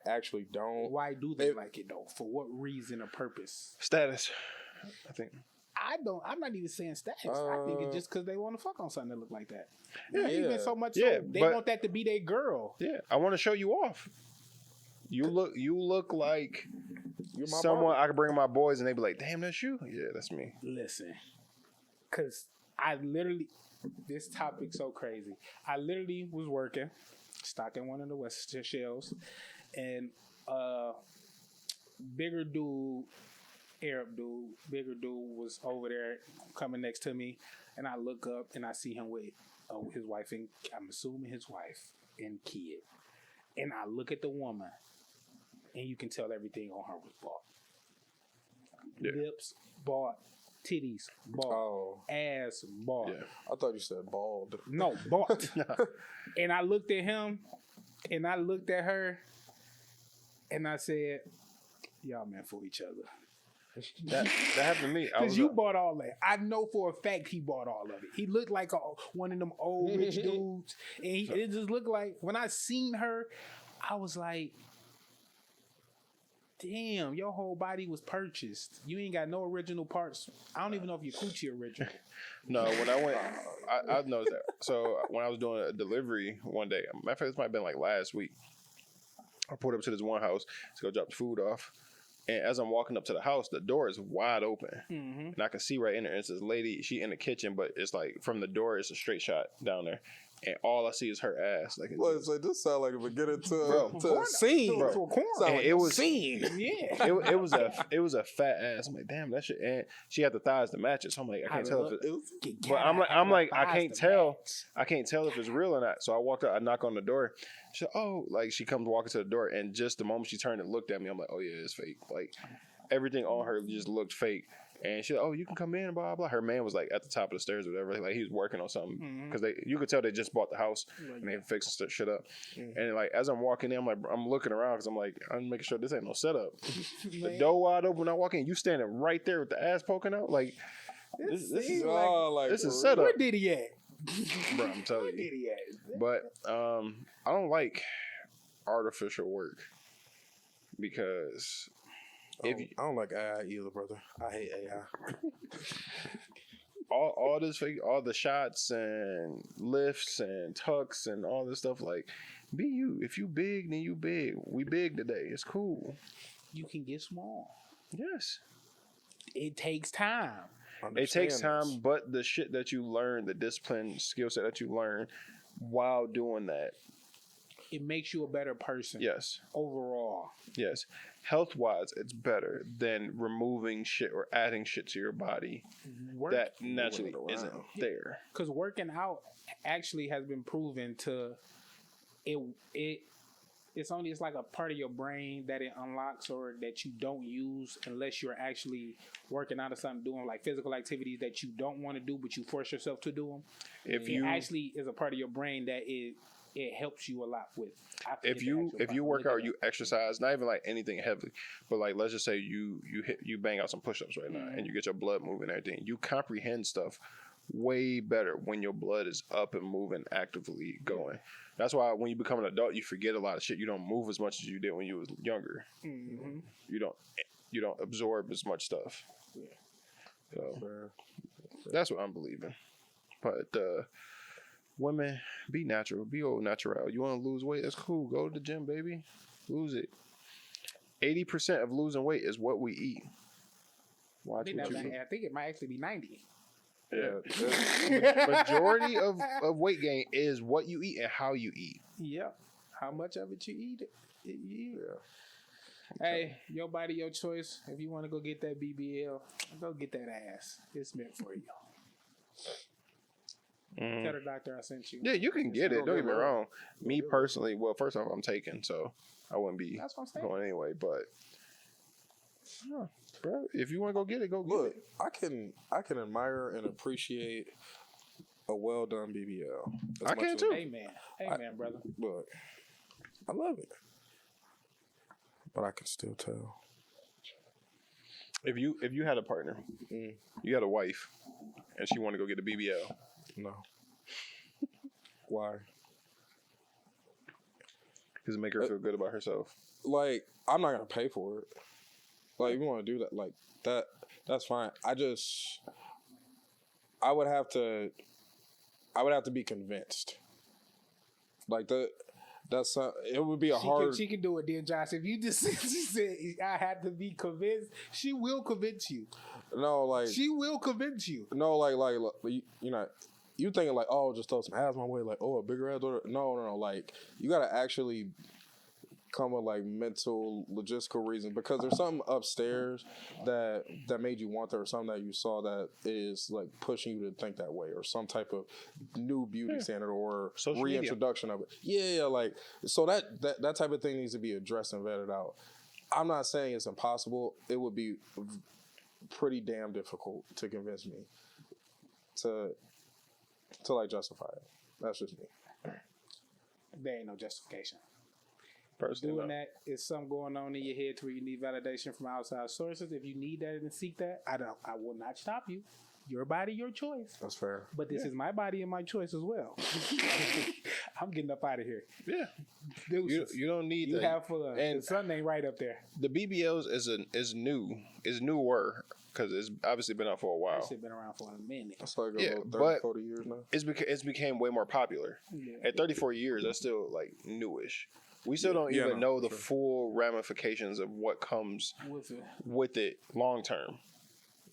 actually don't. Why do they like it though? For what reason or purpose? Status, I think. I'm not even saying status. I think it's just because they want to fuck on something that look like that. Yeah. Even so much so they want that to be their girl. Yeah. I want to show you off. You look like someone I could bring my boys and they be like, damn, that's you? Yeah, that's me. Listen. Because this topic's so crazy. I literally was working, stocking one of the West shelves, and bigger dude was over there coming next to me, and I look up and I see him with his wife, and I'm assuming his wife and kid. And I look at the woman, and you can tell everything on her was bought. Yeah. Lips bought. Titties bought, ass bought. Yeah. I thought you said bald. No, bought. And I looked at him, and I looked at her, and I said, "Y'all meant for each other." That happened to me. Because you bought all that. I know for a fact he bought all of it. He looked like one of them old rich dudes, and it just looked like when I seen her, I was like, damn, your whole body was purchased. You ain't got no original parts. I don't even know if your coochie original. No, when I went, I noticed that. So when I was doing a delivery one day, matter of fact, this might have been like last week. I pulled up to this one house to go drop the food off. And as I'm walking up to the house, the door is wide open, and I can see right in there. It's this lady. She in the kitchen, but it's like from the door, it's a straight shot down there, and all I see is her ass. Like, it's like this sound like a beginning to a scene, bro. To a corn. And it was scene. Yeah, it was a fat ass. I'm like, damn, that shit. And she had the thighs to match it, so I'm like, I can't tell if it. But I'm like, I can't tell. I can't tell if it's real or not. So I walked out. I knock on the door. She she comes walking to the door, and just the moment she turned and looked at me, I'm like, oh yeah, it's fake. Like everything on her just looked fake. And she, you can come in, blah, blah, blah. Her man was like at the top of the stairs or whatever. Like he was working on something because you could tell they just bought the house and they fixing shit up. And like as I'm walking in, I'm looking around because I'm making sure this ain't no setup. The door wide open. When I walk in, you standing right there with the ass poking out. Like this is setup. Where Diddy at? Bro, I'm telling you. But I don't like artificial work because. I don't like AI either, brother. I hate AI. all this fake, all the shots and lifts and tucks and all this stuff. Like, be you. If you big, then you big. We big today. It's cool. You can get small. Yes. It takes time. It takes time, but the shit that you learn, the discipline, skill set that you learn while doing that, it makes you a better person. Yes. Overall. Yes. Health-wise, it's better than removing shit or adding shit to your body that naturally isn't there. Because working out actually has been proven to it's like a part of your brain that it unlocks or that you don't use unless you're actually working out or something, doing like physical activities that you don't want to do, but you force yourself to do them. It actually is a part of your brain that it helps you a lot with. If you work out, you exercise, not even like anything heavy, but like let's just say you bang out some push-ups right now and you get your blood moving and everything. You comprehend stuff way better when your blood is up and moving, actively going. That's why when you become an adult, you forget a lot of shit. You don't move as much as you did when you was younger. You don't absorb as much stuff. So that's what I'm believing. But women, be natural. Be old natural. You want to lose weight? That's cool. Go to the gym, baby. Lose it. 80% of losing weight is what we eat. I think it might actually be 90. Yeah. Majority of weight gain is what you eat and how you eat. Yep. How much of it you eat. Hey, your body, your choice. If you want to go get that BBL, go get that ass. It's meant for you. Tell the doctor I sent you. Yeah, you can get it. Don't get me wrong. Me personally, well, first off, I'm taken, so I wouldn't be going anyway. But bro, if you want to go get it, go get it. I can admire and appreciate a well done BBL. I can too. Amen, brother. Look, I love it, but I can still tell. If you had a partner, you had a wife, and she wanted to go get a BBL. No. Why? Because it make her feel good about herself. Like, I'm not gonna pay for it. Like, if you want to do that, like that's fine. I would have to be convinced. Like it would be She can do it, then, Josh. If you just said I had to be convinced, she will convince you. No, like she will convince you. No, like you know. You thinking like, just throw some ass my way, like, a bigger ass. No. Like, you gotta actually come with like mental, logistical reasons because there's something upstairs that made you want that, or something that you saw that is like pushing you to think that way, or some type of new beauty standard or social reintroduction media of it. Yeah, like so that type of thing needs to be addressed and vetted out. I'm not saying it's impossible. It would be pretty damn difficult to convince me to like justify it. That's just me. There ain't no justification. Personally, doing that is something going on in your head to where you need validation from outside sources. If you need that and seek that, I will not stop you. Your body, your choice. That's fair. But this is my body and my choice as well. I'm getting up out of here. Yeah. You don't need you have fun. And something ain't right up there. The BBLs is newer because it's obviously been out for a while. It's been around for a minute. That's like 30, 40 years now. It's became way more popular. Yeah. At 34 years, that's still like newish. We still don't even know the full ramifications of what comes with it long term.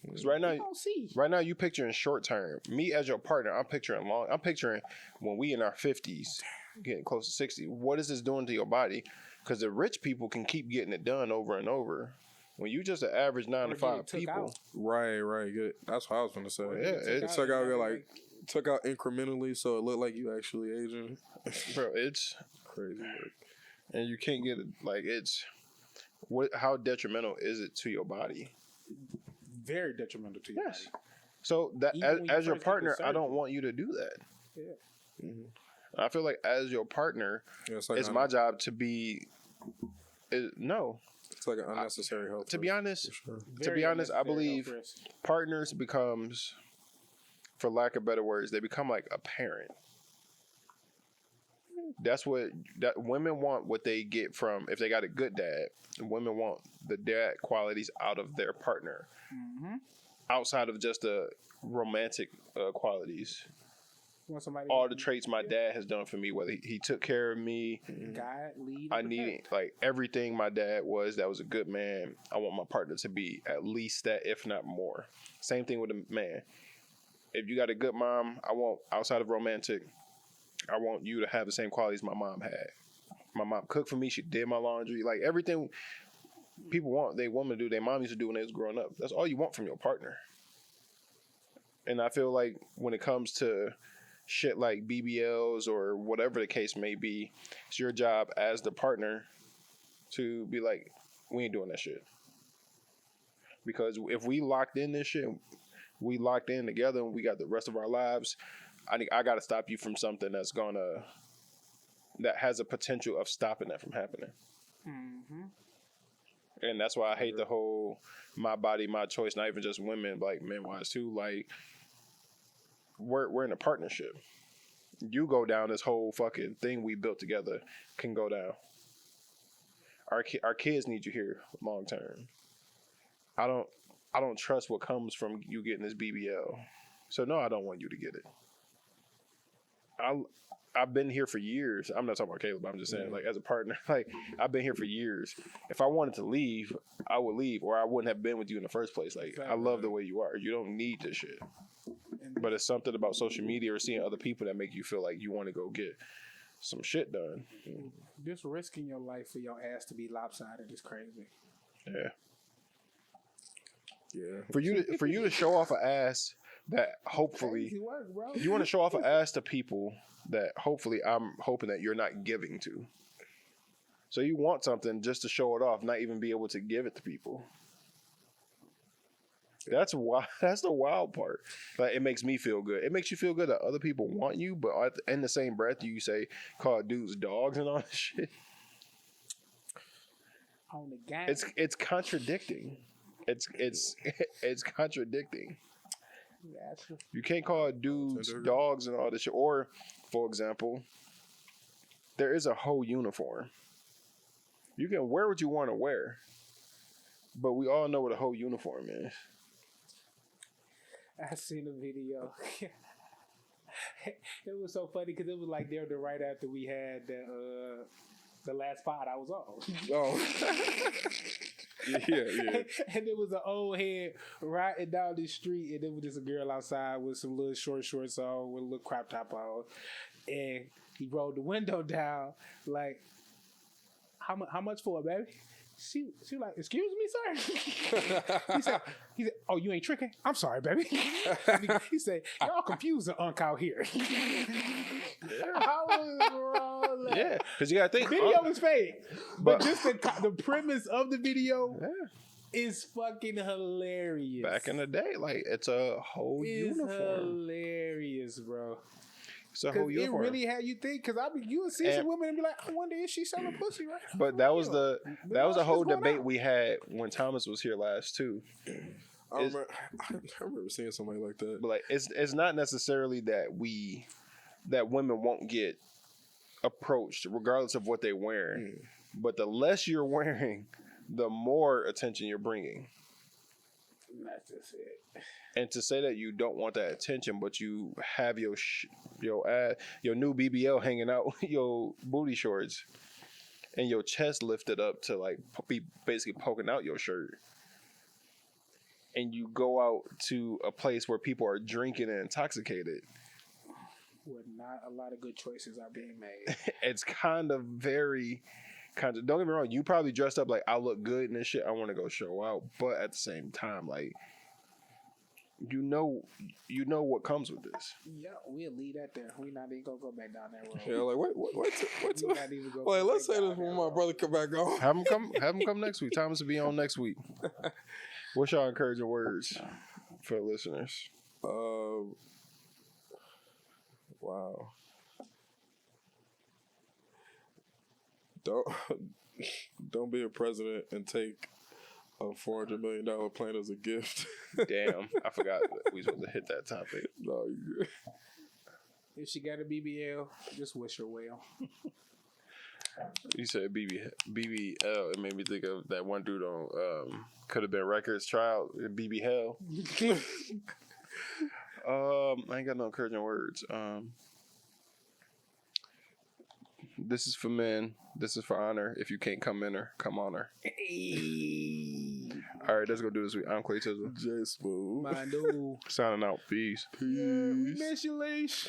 Because right now you picturing short term. Me as your partner, I'm picturing long. I'm picturing when we in our 50s, getting close to 60. What is this doing to your body? Because the rich people can keep getting it done over and over. When you just an average 9 to 5 people, right, good. That's what I was gonna say. It took out incrementally, so it looked like you actually aging. Bro, it's crazy work. And you can't get it. Like, it's how detrimental is it to your body? Very detrimental to your body. So that as your partner, I don't want you to do that. Yeah. Mm-hmm. I feel like as your partner, it's my job to be. No. It's like an unnecessary health. To be honest, I believe partners becomes, for lack of better words, they become like a parent. That's what women want. What they get from, if they got a good dad, women want the dad qualities out of their partner, outside of just the romantic qualities. All the traits my dad has done for me, whether he took care of me, guide, lead, I need like everything my dad was. That was a good man. I want my partner to be at least that, if not more. Same thing with a man. If you got a good mom, I want, outside of romantic, I want you to have the same qualities my mom had. My mom cooked for me. She did my laundry. Like everything people want, they want to do, their mom used to do when they was growing up. That's all you want from your partner. And I feel like when it comes to shit like BBLs or whatever the case may be, it's your job as the partner to be like, we ain't doing that shit. Because if we locked in this shit, we locked in together and we got the rest of our lives, I got to stop you from something that has a potential of stopping that from happening. Mm-hmm. And that's why I hate the whole my body, my choice, not even just women, like men wise too. Like, we're in a partnership. You go down, this whole fucking thing we built together can go down. Our kids need you here long term. I don't trust what comes from you getting this BBL. So no, I don't want you to get it. I've been here for years. I'm not talking about Caleb. I'm just saying, like, as a partner, like, I've been here for years. If I wanted to leave, I would leave, or I wouldn't have been with you in the first place. Like, I love the way you are. You don't need this shit. But it's something about social media or seeing other people that make you feel like you want to go get some shit done. Just risking your life for your ass to be lopsided is crazy. Yeah. For you to show off an ass that hopefully you want to show off an ass to people that hopefully I'm hoping that you're not giving to. So you want something just to show it off, not even be able to give it to people. That's why. That's the wild part. Like, it makes me feel good. It makes you feel good that other people want you, but in the same breath, you say call dudes dogs and all this shit. On the game, it's contradicting. It's contradicting. You can't call dudes dogs and all this shit. Or, for example, there is a whole uniform. You can wear what you want to wear, but we all know what a whole uniform is. I seen a video. It was so funny because it was like there right after we had the last pod I was on. Oh. Yeah. And there was an old head riding down the street, and there was just a girl outside with some little shorts on, with a little crop top on, and he rolled the window down like, how much for it, baby? She like, excuse me, sir. He said, oh, you ain't tricking? I'm sorry, baby. He said, y'all confused the unk out here. I was rolling. Yeah, because you gotta think the video was fake, but just the premise of the video is fucking hilarious. Back in the day, like, it's a whole uniform. Hilarious, bro. It's a whole uniform. It really had you think, because you would see some women and be like, I wonder if she's selling pussy right now. But that was a whole debate we had when Thomas was here last too. I remember seeing somebody like that. But like, it's not necessarily that women won't get approached regardless of what they're wearing. But the less you're wearing, the more attention you're bringing. That's just it. And to say that you don't want that attention, but you have your new BBL hanging out with your booty shorts, and your chest lifted up to like be basically poking out your shirt, and you go out to a place where people are drinking and intoxicated, where not a lot of good choices are being made. It's kind of don't get me wrong, you probably dressed up like I look good and this shit, I want to go show out, but at the same time, like you know what comes with this. Yeah, we'll leave that there. We not even gonna go back down that road. Yeah, like wait like let's say this when my brother come back on. Have him come next week. Thomas will be on next week. What's y'all encouraging words for the listeners? Wow. Don't be a president and take a $400 million plane as a gift. Damn, I forgot that we supposed to hit that topic. No, if she got a BBL, just wish her well. You said BBL. It made me think of that one dude on Could Have Been Records trial. BB Hell. I ain't got no encouraging words. This is for men. This is for honor. If you can't come in her, come on her. Hey. All right, let's go do this week. I'm Clay Tizzle. J Smooth. My dude. Signing out. Peace. Yeah, we miss you, Leash.